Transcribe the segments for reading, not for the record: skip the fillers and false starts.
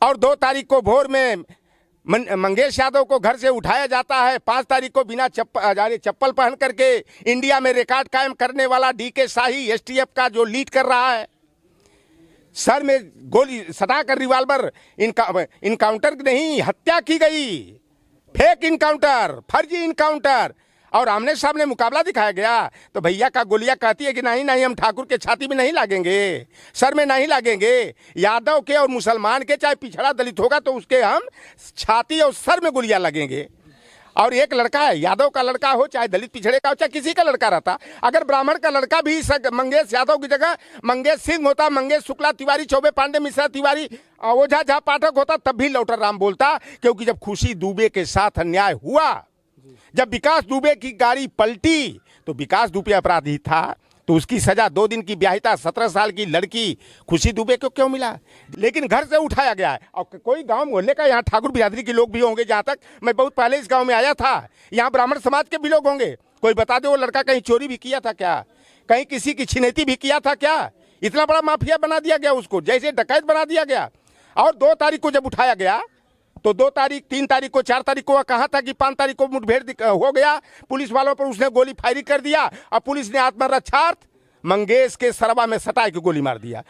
और 2 तारीख को भोर में मंगेश यादव को घर से उठाया जाता है। 5 तारीख को बिना चप्पल पहन करके इंडिया में रिकॉर्ड कायम करने वाला डीके शाही एसटीएफ का जो लीड कर रहा है, सर में गोली सटाकर रिवाल्वर इनकाउंटर नहीं, हत्या की गई। फेक इनकाउंटर, फर्जी इनकाउंटर, और आमने सामने मुकाबला दिखाया गया। तो भैया का गोलियां कहती है कि नहीं नहीं, हम ठाकुर के छाती में नहीं लागेंगे, सर में नहीं लागेंगे। यादव के और मुसलमान के, चाहे पिछड़ा दलित होगा तो उसके हम छाती और सर में गोलियां लगेंगे। और एक लड़का है, यादव का लड़का हो, चाहे दलित पिछड़े का हो, चाहे किसी का लड़का रहता, अगर ब्राह्मण का लड़का भी मंगेश यादव की जगह मंगेश सिंह होता, मंगेश शुक्ला तिवारी, चौबे पांडे, मिश्रा तिवारी, ओझा झा पाठक होता, तब भी लौटर राम बोलता। क्योंकि जब खुशी दुबे के साथ अन्याय हुआ, जब विकास दुबे की गाड़ी पलटी, तो विकास दुबे अपराधी था, तो उसकी सजा 2 दिन की ब्याहिता 17 साल की लड़की खुशी दुबे को क्यों मिला? लेकिन घर से उठाया गया है। और कोई गांव मोहल्ले का, यहाँ ठाकुर बिरादरी के लोग भी होंगे, जहाँ तक मैं बहुत पहले इस गांव में आया था, यहाँ ब्राह्मण समाज के भी लोग होंगे। कोई बता दो वो लड़का कहीं चोरी भी किया था क्या? कहीं किसी की छिनैती भी किया था क्या? इतना बड़ा माफिया बना दिया गया उसको, जैसे डकैत बना दिया गया। और 2 तारीख को जब उठाया गया, तो 2 तारीख, 3 तारीख को, 4 तारीख को कहा था कि 5 तारीख को मुठभेड़ हो गया, पुलिस वालों पर उसने गोली फायरिंग कर दिया, और पुलिस ने आत्मरक्षार्थ मंगेश के सरवा में सटा के गोली मार दिया।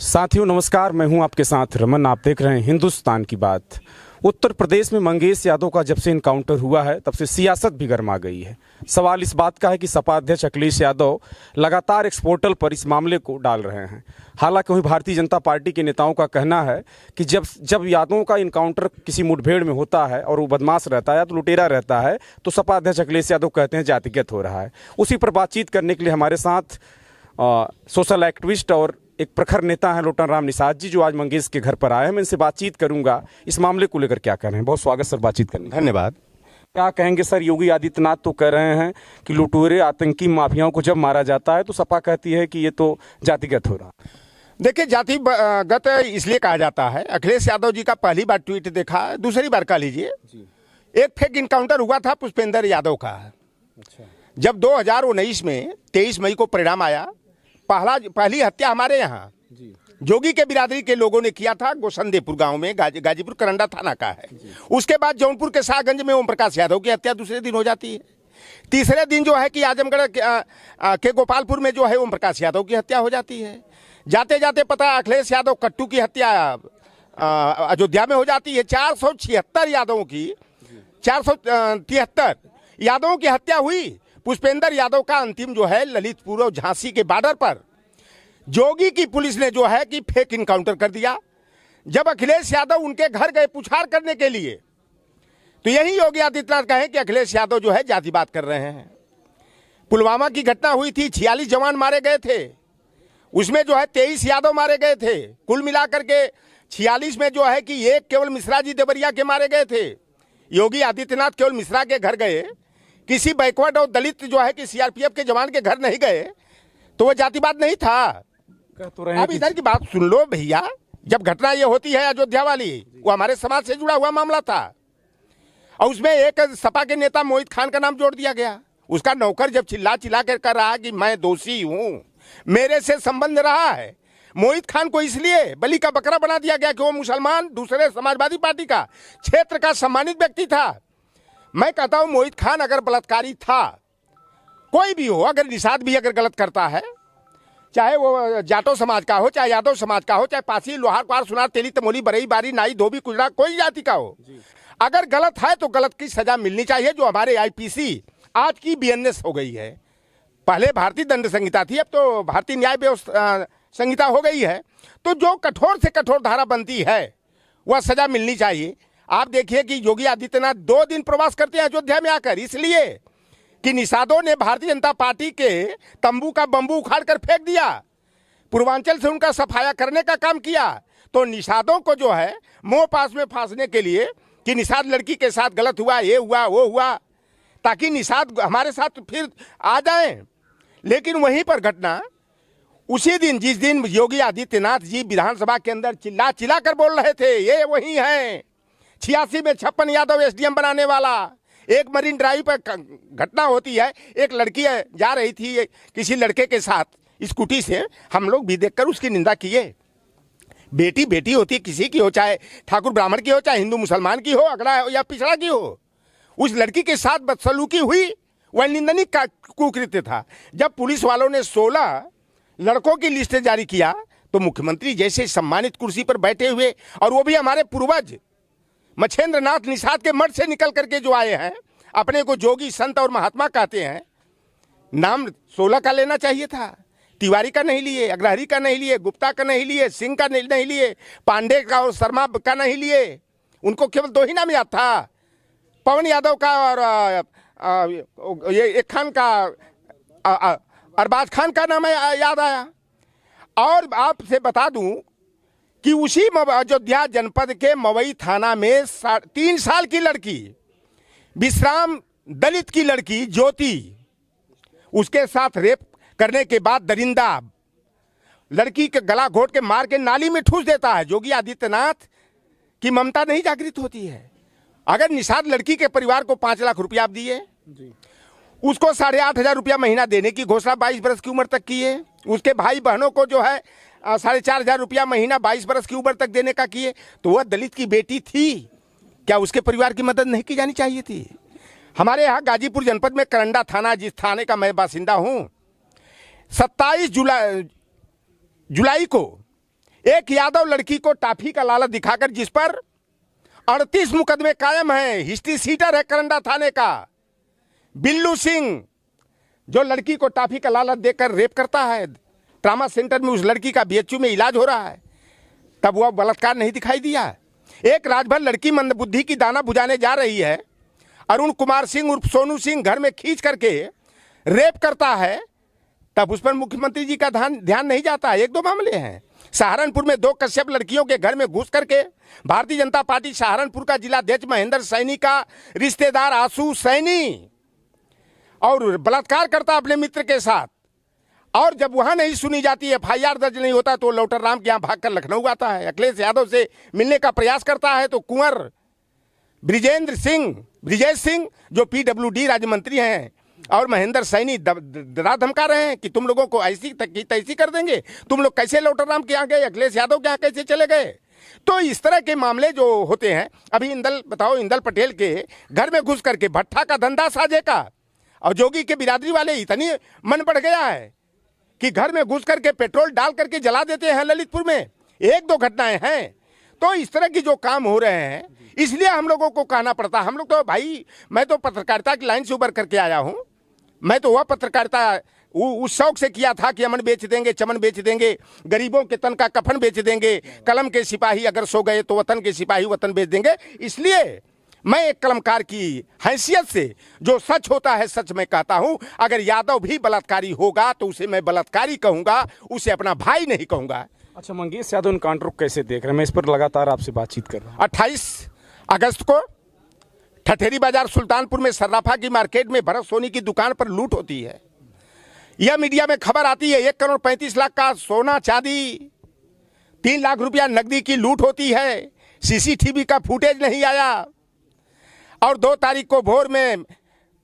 साथियों नमस्कार, मैं हूं आपके साथ रमन। आप देख रहे हैं हिंदुस्तान की बात। उत्तर प्रदेश में मंगेश यादव का जब से इनकाउंटर हुआ है, तब से सियासत भी गर्मा गई है। सवाल इस बात का है कि सपा अध्यक्ष अखिलेश यादव लगातार एक्स पोर्टल पर इस मामले को डाल रहे हैं। हालांकि वहीं भारतीय जनता पार्टी के नेताओं का कहना है कि जब यादवों का इनकाउंटर किसी मुठभेड़ में होता है और वो बदमाश रहता है या तो लुटेरा रहता है, तो सपा अध्यक्ष अखिलेश यादव कहते हैं जातिगत हो रहा है। उसी पर बातचीत करने के लिए हमारे साथ सोशल एक्टिविस्ट और एक प्रखर नेता है लोटन राम निषाद जी, जो आज मंगेश के घर पर आए हैं। मैं इनसे बातचीत करूंगा, इस मामले को लेकर क्या कह रहे हैं। बहुत स्वागत सर बातचीत करने। धन्यवाद। क्या कहेंगे सर? योगी आदित्यनाथ तो कह रहे हैं कि लुटेरे आतंकी माफियाओं को जब मारा जाता है तो सपा कहती है कि ये तो जातिगत हो रहा। देखिए, जातिगत इसलिए कहा जाता है। अखिलेश यादव जी का पहली बार ट्वीट देखा, दूसरी बार कह लीजिए। एक फेक इनकाउंटर हुआ था पुष्पेंद्र यादव का। अच्छा। जब 2019 में 23 मई को परिणाम आया, पहली हत्या हमारे यहाँ जोगी के बिरादरी के लोगों ने किया था, गोसंदेपुर गांव में, गाजीपुर करंडा थाना का है। उसके बाद जौनपुर के शाहगंज में ओम प्रकाश यादव की हत्या दूसरे दिन हो जाती है। तीसरे दिन जो है कि आजमगढ़ के गोपालपुर में जो है ओम प्रकाश यादव की हत्या हो जाती है। जाते जाते पता अखिलेश यादव कट्टू की हत्या अयोध्या में हो जाती है। 476 यादवों की, 473 यादवों की हत्या हुई। पुष्पेंद्र यादव का अंतिम जो है ललितपुर और झांसी के बॉर्डर पर जोगी की पुलिस ने जो है कि फेक इनकाउंटर कर दिया। जब अखिलेश यादव उनके घर गए पुछार करने के लिए, तो यही योगी आदित्यनाथ कहे कि अखिलेश यादव जो है जातिवाद कर रहे हैं। पुलवामा की घटना हुई थी, 46 जवान मारे गए थे, उसमें जो है 23 यादव मारे गए थे। कुल मिलाकर के 46 में जो है कि एक केवल मिश्रा जी देवरिया के मारे गए थे। योगी आदित्यनाथ केवल मिश्रा के घर गए, किसी बैकवर्ड और दलित जो है कि सीआरपीएफ के जवान के घर नहीं गए, तो वो जातिवाद नहीं था। अब इधर की बात सुन लो भैया। जब घटना ये होती है अयोध्या वाली, वो हमारे समाज से जुड़ा हुआ मामला था, और उसमें एक सपा के नेता मोहित खान का नाम जोड़ दिया गया। उसका नौकर जब चिल्ला चिल्ला कर कह रहा कि मैं दोषी हूं, मेरे से संबंध रहा है, मोहित खान को इसलिए बलि का बकरा बना दिया गया कि वो मुसलमान, दूसरे समाजवादी पार्टी का क्षेत्र का सम्मानित व्यक्ति था। मैं कहता हूं मोहित खान अगर बलात्कारी था, कोई भी हो, अगर निषाद भी अगर गलत करता है, चाहे वो जाटो समाज का हो, चाहे यादव समाज का हो, चाहे पासी, लोहार, कुहार, सुनार, तेली, तमोली, बरई, बारी, नाई, धोबी, कुजरा, कोई जाति का हो, अगर गलत है तो गलत की सजा मिलनी चाहिए। जो हमारे आईपीसी आज की बीएनएस हो गई है, पहले भारतीय दंड संहिता थी, अब तो भारतीय न्याय व्यवस्था संहिता हो गई है। तो जो कठोर से कठोर धारा बनती है वह सजा मिलनी चाहिए। आप देखिए कि योगी आदित्यनाथ 2 दिन प्रवास करते हैं अयोध्या में आकर, इसलिए कि निषादों ने भारतीय जनता पार्टी के तंबू का बंबू उखाड़ कर फेंक दिया, पूर्वांचल से उनका सफाया करने का काम किया। तो निषादों को जो है मोह पास में फांसने के लिए कि निषाद लड़की के साथ गलत हुआ, ये हुआ, वो हुआ, ताकि निषाद हमारे साथ फिर आ जाएं। लेकिन वहीं पर घटना उसी दिन, जिस दिन योगी आदित्यनाथ जी विधानसभा के अंदर चिल्ला चिल्ला कर बोल रहे थे ये वही हैं, 86 में 56 यादव एसडीएम बनाने वाला, एक मरीन ड्राइव पर घटना होती है, एक लड़की जा रही थी किसी लड़के के साथ स्कूटी से, हम लोग भी देखकर उसकी निंदा किए बेटी बेटी होती है, किसी की हो, चाहे ठाकुर ब्राह्मण की हो, चाहे हिंदू मुसलमान की हो, अगड़ा हो या पिछड़ा की हो। उस लड़की के साथ बदसलूकी हुई, वह निंदनीय कुकृत्य था। जब पुलिस वालों ने 16 लड़कों की लिस्ट जारी किया तो मुख्यमंत्री जैसे सम्मानित कुर्सी पर बैठे हुए, और वो भी हमारे पूर्वज मच्छेंद्र नाथ निषाद के मठ से निकल करके जो आए हैं, अपने को जोगी संत और महात्मा कहते हैं, नाम 16 का लेना चाहिए था। तिवारी का नहीं लिए, अग्रहरी का नहीं लिए, गुप्ता का नहीं लिए, सिंह का नहीं लिए, पांडे का और शर्मा का नहीं लिए। उनको केवल 2 ही नाम याद था, पवन यादव का और ये एक खान का, अरबाज खान का नाम याद आया। और आपसे बता दूं कि उसी अयोध्या जनपद के मवई थाना में 3 साल की लड़की, विश्राम दलित की लड़की ज्योति, उसके साथ रेप करने के बाद दरिंदा लड़की के गला घोट के मार के नाली में ठूस देता है। योगी आदित्यनाथ की ममता नहीं जागृत होती है। अगर निषाद लड़की के परिवार को 5 लाख रुपया आप दिए, उसको 8,500 रुपया महीना देने की घोषणा 22 बरस की उम्र तक की है। उसके भाई बहनों को जो है 4,500 रुपया महीना 22 बरस की उम्र तक देने का किए। तो वह दलित की बेटी थी, क्या उसके परिवार की मदद नहीं की जानी चाहिए थी? हमारे यहाँ गाजीपुर जनपद में करंडा थाना, जिस थाने का मैं बासिंदा हूँ, 27 जुलाई को एक यादव लड़की को टाफी का लालच दिखाकर, जिस पर 38 मुकदमे कायम हैं, हिस्ट्री सीटर है करंडा थाने का बिल्लू सिंह, जो लड़की को टाफी का लालच देकर रेप करता है। ट्रामा सेंटर में उस लड़की का बीएचयू में इलाज हो रहा है, तब वह बलात्कार नहीं दिखाई दिया। एक राजभर लड़की मंदबुद्धि की दाना बुझाने जा रही है, अरुण कुमार सिंह उर्फ सोनू सिंह घर में खींच करके रेप करता है, तब उस पर मुख्यमंत्री जी का ध्यान नहीं जाता। 1-2 मामले हैं। सहारनपुर में 2 कश्यप लड़कियों के घर में घुस करके भारतीय जनता पार्टी सहारनपुर का जिलाध्यक्ष महेंद्र सैनी का रिश्तेदार आशु सैनी और बलात्कार करता अपने मित्र के साथ। और जब वहां नहीं सुनी जाती, FIR दर्ज नहीं होता, तो लौटर राम के यहाँ भागकर लखनऊ आता है। अखिलेश यादव से मिलने का प्रयास करता है तो कुंवर ब्रिजेश सिंह जो PWD राज्य मंत्री हैं और महेंद्र सैनी डरा धमका रहे हैं कि तुम लोगों को ऐसी तैसी कर देंगे, तुम लोग कैसे लौटर राम के यहाँ गए, अखिलेश यादव के यहाँ कैसे चले गए। तो इस तरह के मामले जो होते हैं, अभी इंदल पटेल के घर में घुस करके भट्ठा का धंधा साझे का, और जोगी के बिरादरी वाले इतनी मन बढ़ गया है कि घर में घुस करके पेट्रोल डाल करके जला देते हैं। ललितपुर में 1-2 घटनाएं हैं। तो इस तरह की जो काम हो रहे हैं, इसलिए हम लोगों को कहना पड़ता। हम लोग तो भाई, मैं तो पत्रकारिता की लाइन से उबर करके आया हूं। मैं तो वह पत्रकारिता उस शौक से किया था कि अमन बेच देंगे, चमन बेच देंगे, गरीबों के तन का कफन बेच देंगे, कलम के सिपाही अगर सो गए तो वतन के सिपाही वतन बेच देंगे। इसलिए मैं एक कलमकार की हैसियत से जो सच होता है सच मैं कहता हूं। अगर यादव भी बलात्कारी होगा तो उसे मैं बलात्कारी कहूंगा, उसे अपना भाई नहीं कहूंगा। अच्छा, मंगेश यादव एनकाउंटर को कैसे देख रहे हैं? मैं इस पर लगातार आपसे बातचीत कर रहा हूँ। 28 अगस्त को ठठेरी बाजार सुल्तानपुर में सर्राफा की मार्केट में भरत सोनी की दुकान पर लूट होती है। यह मीडिया में खबर आती है 1 करोड़ 35 लाख का सोना चांदी, 3 लाख रुपया नकदी की लूट होती है। CCTV का फुटेज नहीं आया। और 2 तारीख को भोर में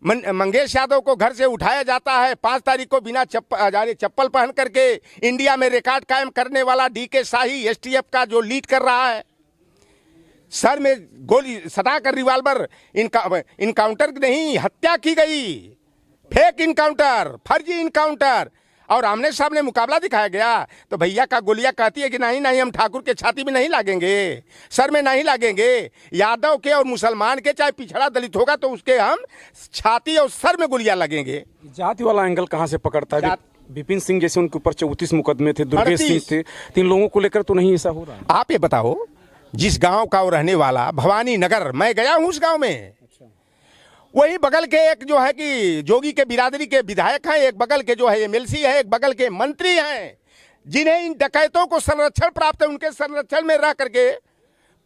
मंगेश यादव को घर से उठाया जाता है। 5 तारीख को बिना चप्पल पहन करके इंडिया में रिकॉर्ड कायम करने वाला DK शाही STF का जो लीड कर रहा है, सर में गोली सटाकर रिवाल्वर, इनकाउंटर नहीं, हत्या की गई। फेक इनकाउंटर, फर्जी इनकाउंटर, और आमने सामने मुकाबला दिखाया गया। तो भैया का गोलियां कहती है कि नहीं हम ठाकुर के छाती में नहीं लागेंगे, सर में नहीं लागेंगे। यादव के और मुसलमान के, चाहे पिछड़ा दलित होगा तो उसके हम छाती और सर में गोलियां लगेंगे। जाति वाला एंगल कहाँ से पकड़ता है? विपिन सिंह जैसे उनके ऊपर 34 मुकदमे थे, दुर्गेश सिंह थे, 3 लोगों को लेकर तो नहीं ऐसा हो रहा है? आप ये बताओ, जिस गांव का वो रहने वाला भवानी नगर, मैं गया हूं उस गांव में। वही बगल के एक जो है कि जोगी के बिरादरी के विधायक हैं, एक बगल के जो है MLC है, एक बगल के मंत्री हैं, जिन्हें इन डकैतों को संरक्षण प्राप्त है, उनके संरक्षण में रह करके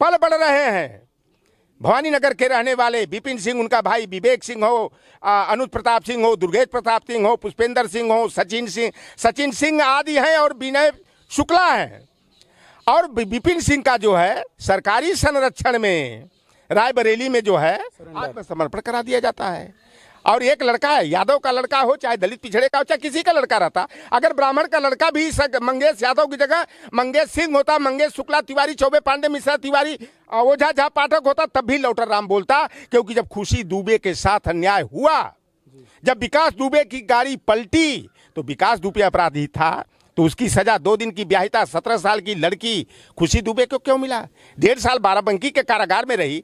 पल बढ़ रहे हैं। भवानी नगर के रहने वाले विपिन सिंह, उनका भाई विवेक सिंह हो, अनुज प्रताप सिंह हो, दुर्गेश प्रताप सिंह हो, पुष्पेंद्र सिंह हो, सचिन सिंह आदि हैं, और विनय शुक्ला हैं। और विपिन सिंह का जो है सरकारी संरक्षण में रायबरेली में जो है आत्मसमर्पण करा दिया जाता है। और एक लड़का है, यादव का लड़का हो चाहे दलित पिछड़े का हो चाहे किसी का लड़का रहता, अगर ब्राह्मण का लड़का भी मंगेश यादव की जगह मंगेश सिंह होता, मंगेश शुक्ला तिवारी, चौबे पांडे, मिश्रा तिवारी, ओझा झा पाठक होता, तब भी लौटर राम बोलता। क्योंकि जब खुशी दुबे के साथ अन्याय हुआ, जब विकास दुबे की गाड़ी पलटी, तो विकास दुबे अपराधी था, तो उसकी सजा 2 दिन की ब्याहिता 17 साल की लड़की खुशी दुबे को क्यों मिला? 1.5 साल बाराबंकी के कारागार में रही,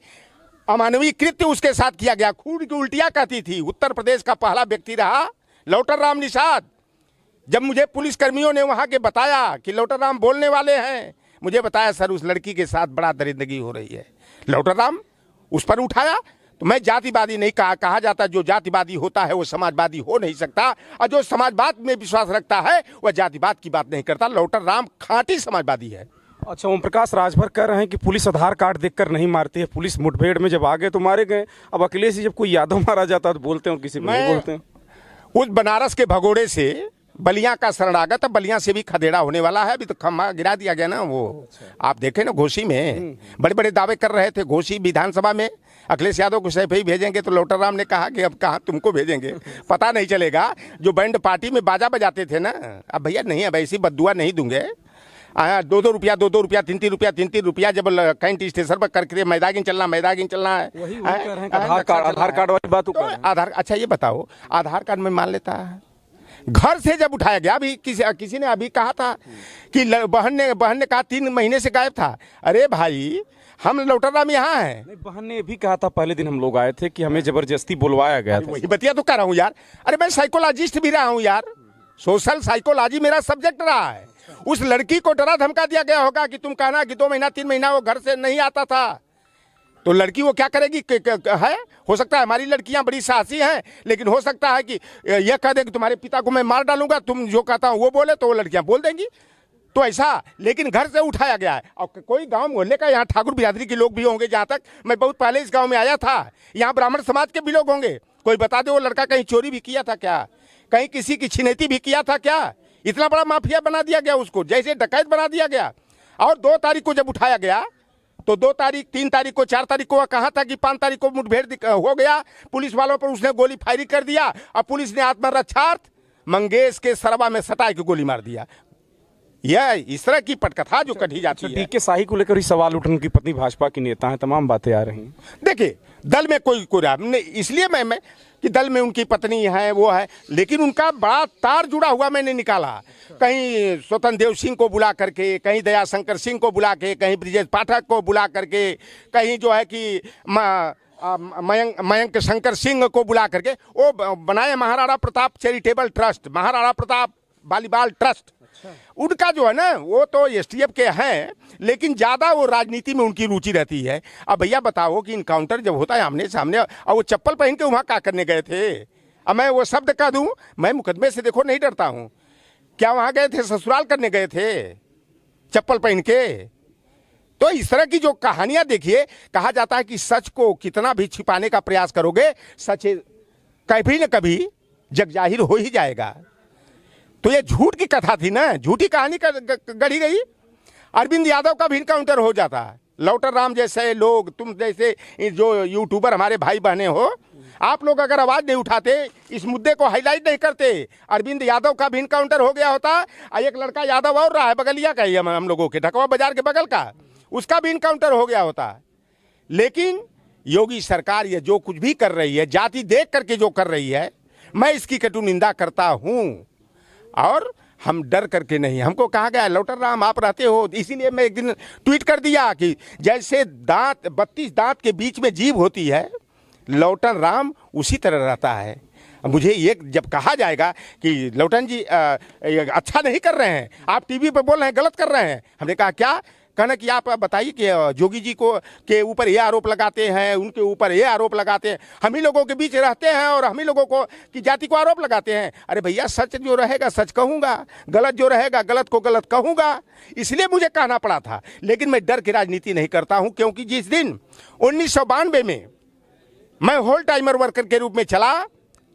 अमानवीय कृत्य उसके साथ किया गया, खून की उल्टियां कहती थी। उत्तर प्रदेश का पहला व्यक्ति रहा लौटर राम निषाद। जब मुझे पुलिसकर्मियों ने वहां के बताया कि लौटर राम बोलने वाले हैं, मुझे बताया सर उस लड़की के साथ बड़ा दरिंदगी हो रही है। लौटर राम उस पर उठाया। तो मैं जातिवादी नहीं कहा जाता, जो जातिवादी होता है वो समाजवादी हो नहीं सकता, और जो समाजवाद में विश्वास रखता है वह जातिवाद की बात नहीं करता। लौटर राम खांटी समाजवादी है। अच्छा, ओम प्रकाश राजभर कह रहे हैं कि पुलिस आधार कार्ड देखकर नहीं मारती है, पुलिस मुठभेड़ में जब आ गए तो मारे गए। अब अखिलेश जी जब कोई यादव मारा जाता है तो बोलते हैं और किसी में नहीं बोलते हैं। उस बनारस के भगोड़े से बलिया का शरणागत, बलिया से भी खदेड़ा होने वाला है। अभी तो खम्मा गिरा दिया गया ना वो। आप देखें ना, घोसी में बड़े बड़े दावे कर रहे थे। घोसी विधानसभा में अखिलेश यादव को सिर्फ ही भेजेंगे, तो लौटर राम ने कहा कि अब कहाँ तुमको भेजेंगे, पता नहीं चलेगा। जो बैंड पार्टी में बाजा बजाते थे ना, अब भैया नहीं, अब ऐसी बद्दुआ नहीं दूंगे। 2-2 रुपया 2-2 रुपया 3-3 रुपया 3-3 रुपया जब कैंट स्टेशन पर करके मैदागिन चलना है। वही कह रहे हैं आधार कार्ड वाली बात तो आधार, अच्छा ये बताओ, आधार कार्ड में मान लेता है। घर से जब उठाया गया, अभी किसी ने अभी कहा था कि बहन ने कहा 3 महीने से गायब था। अरे भाई, हम लौटर राम यहाँ हैं। बहन ने भी कहा था पहले दिन हम लोग आए थे कि हमें जबरदस्ती बुलवाया गया था। वही बतिया तो कर रहा हूँ यार। अरे मैं साइकोलॉजिस्ट भी रहा हूँ यार, सोशल साइकोलॉजी मेरा सब्जेक्ट रहा है। उस लड़की को डरा धमका दिया गया होगा कि तुम कहना कि 2 महीना 3 महीना वो घर से नहीं आता था, तो लड़की वो क्या करेगी? है, हो सकता है हमारी लड़कियां बड़ी साहसी हैं, लेकिन हो सकता है कि यह कह दे कि तुम्हारे पिता को मैं मार डालूंगा, तुम जो कहता हूं वो बोले, तो वो लड़कियां बोल देंगी। तो ऐसा, लेकिन घर से उठाया गया है। और कोई गांव मोहल्ले का, यहाँ ठाकुर बिरादरी के लोग भी होंगे। जहाँ तक मैं बहुत पहले इस गाँव में आया था, यहाँ ब्राह्मण समाज के भी लोग होंगे। कोई बता दे वो लड़का कहीं चोरी भी किया था क्या, कहीं किसी की छिनैती भी किया था क्या? इतना बड़ा माफिया बना दिया गया उसको, जैसे डकैत बना दिया गया। और 2 तारीख को जब उठाया गया, तो 2 तारीख, 3 तारीख को, 4 तारीख को कहा था कि 5 तारीख को मुठभेड़ हो गया। पुलिस वालों पर उसने गोली फायरिंग कर दिया, और पुलिस ने आत्मरक्षार्थ मंगेश के सरवा में सटाई के गोली मार दिया। यह इस तरह की पटकथा जो कढ़ी जाती है। डीके शाही को लेकर ही सवाल उठ, उनकी पत्नी भाजपा की नेता है, तमाम बातें आ रही हैं। देखिए, दल में कोई इसलिए मैं कि दल में उनकी पत्नी है, वो है, लेकिन उनका बड़ा तार जुड़ा हुआ मैंने निकाला। कहीं स्वतंत्र देव सिंह को बुला करके, कहीं दया शंकर सिंह को बुला के, कहीं ब्रिजेश पाठक को बुला करके, कहीं जो है कि मयंक शंकर सिंह को बुला करके वो बनाए Maharana Pratap charitable trust, Maharana Pratap volleyball trust. उनका जो है ना, वो तो एसटीएफ के हैं, लेकिन ज़्यादा वो राजनीति में उनकी रुचि रहती है। अब भैया बताओ कि इनकाउंटर जब होता है आमने सामने, और वो चप्पल पहन के वहाँ क्या करने गए थे? अब मैं वो शब्द कह दूँ, मैं मुकदमे से देखो नहीं डरता हूँ। क्या वहाँ गए थे? ससुराल करने गए थे चप्पल पहन के? तो इस तरह की जो कहानियाँ देखिए, कहा जाता है कि सच को कितना भी छिपाने का प्रयास करोगे, सच कभी न कभी जग जाहिर हो ही जाएगा। तो ये झूठ की कथा थी ना, झूठी कहानी गढ़ी गई। अरविंद यादव का भी इनकाउंटर हो जाता। लौटर राम जैसे लोग, तुम जैसे जो यूट्यूबर हमारे भाई बहने हो, आप लोग अगर आवाज़ नहीं उठाते, इस मुद्दे को हाईलाइट नहीं करते, अरविंद यादव का भी इनकाउंटर हो गया होता। एक लड़का यादव और रहा है बगलिया का ही, हम लोगों के ढकवा बाजार के बगल का, उसका भी इनकाउंटर हो गया होता। लेकिन योगी सरकार ये जो कुछ भी कर रही है, जाति देख करके जो कर रही है, मैं इसकी कटु निंदा करता हूँ। और हम डर करके नहीं, हमको कहा गया लौटर राम आप रहते हो, इसीलिए मैं एक दिन ट्वीट कर दिया कि जैसे दांत 32 दांत के बीच में जीभ होती है, लौटन राम उसी तरह रहता है। मुझे ये जब कहा जाएगा कि लौटन जी अच्छा नहीं कर रहे हैं, आप टीवी पे बोल रहे हैं गलत कर रहे हैं, हमने कहा क्या कहना कि आप बताइए कि जोगी जी को के ऊपर ये आरोप लगाते हैं, उनके ऊपर ये आरोप लगाते हैं, हम ही लोगों के बीच रहते हैं और हम ही लोगों को की जाति को आरोप लगाते हैं। अरे भैया, सच जो रहेगा सच कहूँगा, गलत जो रहेगा गलत को गलत कहूँगा, इसलिए मुझे कहना पड़ा था। लेकिन मैं डर की राजनीति नहीं करता हूँ, क्योंकि जिस दिन 1992 में मैं होल टाइमर वर्कर के रूप में चला,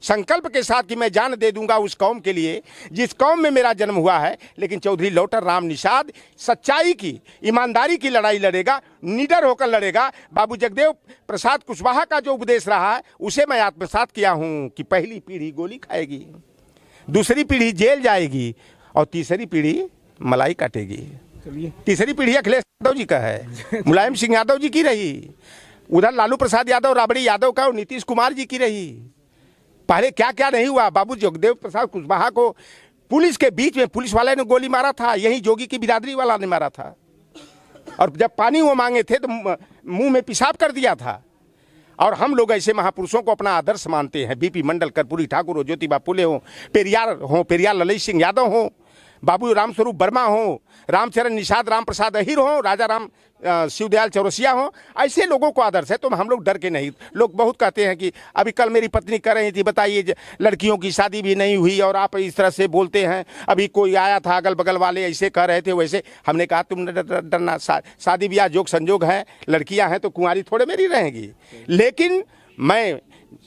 संकल्प के साथ कि मैं जान दे दूंगा उस कौम के लिए जिस कौम में मेरा जन्म हुआ है। लेकिन चौधरी लौटर राम निषाद सच्चाई की, ईमानदारी की लड़ाई लड़ेगा, निडर होकर लड़ेगा। बाबू जगदेव प्रसाद कुशवाहा का जो उपदेश रहा है उसे मैं आत्मसात किया हूं कि पहली पीढ़ी गोली खाएगी, दूसरी पीढ़ी जेल जाएगी और तीसरी पीढ़ी मलाई काटेगी। तीसरी पीढ़ी अखिलेश यादव जी का है, मुलायम सिंह यादव जी की रही, उधर लालू प्रसाद यादव, राबड़ी यादव का और नीतीश कुमार जी की रही। पहले क्या क्या नहीं हुआ। बाबू जगदेव प्रसाद कुशवाहा को पुलिस के बीच में पुलिस वाले ने गोली मारा था, यही जोगी की बिरादरी वाला ने मारा था। और जब पानी वो मांगे थे तो मुंह में पेशाब कर दिया था। और हम लोग ऐसे महापुरुषों को अपना आदर्श मानते हैं। बीपी मंडल, कर्पूरी ठाकुर हो, ज्योतिबा फुले हो, पेरियार ललित सिंह यादव हो, बाबू रामस्वरूप वर्मा हो, रामचरण निषाद, राम प्रसाद अहिर हो, राजा राम शिवदयाल चौरसिया हो, ऐसे लोगों को आदर्श है। तो हम लोग डर के नहीं। लोग बहुत कहते हैं कि अभी कल मेरी पत्नी कह रही थी, बताइए लड़कियों की शादी भी नहीं हुई और आप इस तरह से बोलते हैं। अभी कोई आया था अगल बगल वाले ऐसे कह रहे थे वैसे। हमने कहा तुम डरना, शादी ब्याह जोग संजोग है, लड़कियां हैं तो कुंवारी थोड़े मेरी रहेंगी। लेकिन मैं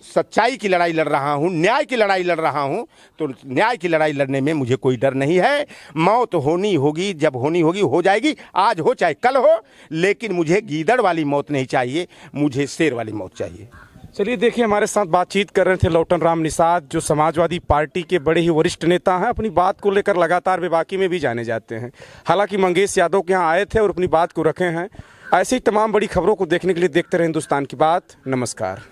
सच्चाई की लड़ाई लड़ रहा हूं, न्याय की लड़ाई लड़ रहा हूं। तो न्याय की लड़ाई लड़ने में मुझे कोई डर नहीं है। मौत होनी होगी, जब होनी होगी हो जाएगी, आज हो चाहे कल हो। लेकिन मुझे गीदड़ वाली मौत नहीं चाहिए, मुझे शेर वाली मौत चाहिए। चलिए देखिए, हमारे साथ बातचीत कर रहे थे लौटन राम निषाद, जो समाजवादी पार्टी के बड़े ही वरिष्ठ नेता हैं। अपनी बात को लेकर लगातार बेबाकी में भी जाने जाते हैं। हालांकि मंगेश यादव के यहाँ आए थे और अपनी बात को रखे हैं। ऐसी तमाम बड़ी खबरों को देखने के लिए देखते रहे हिंदुस्तान की बात। नमस्कार।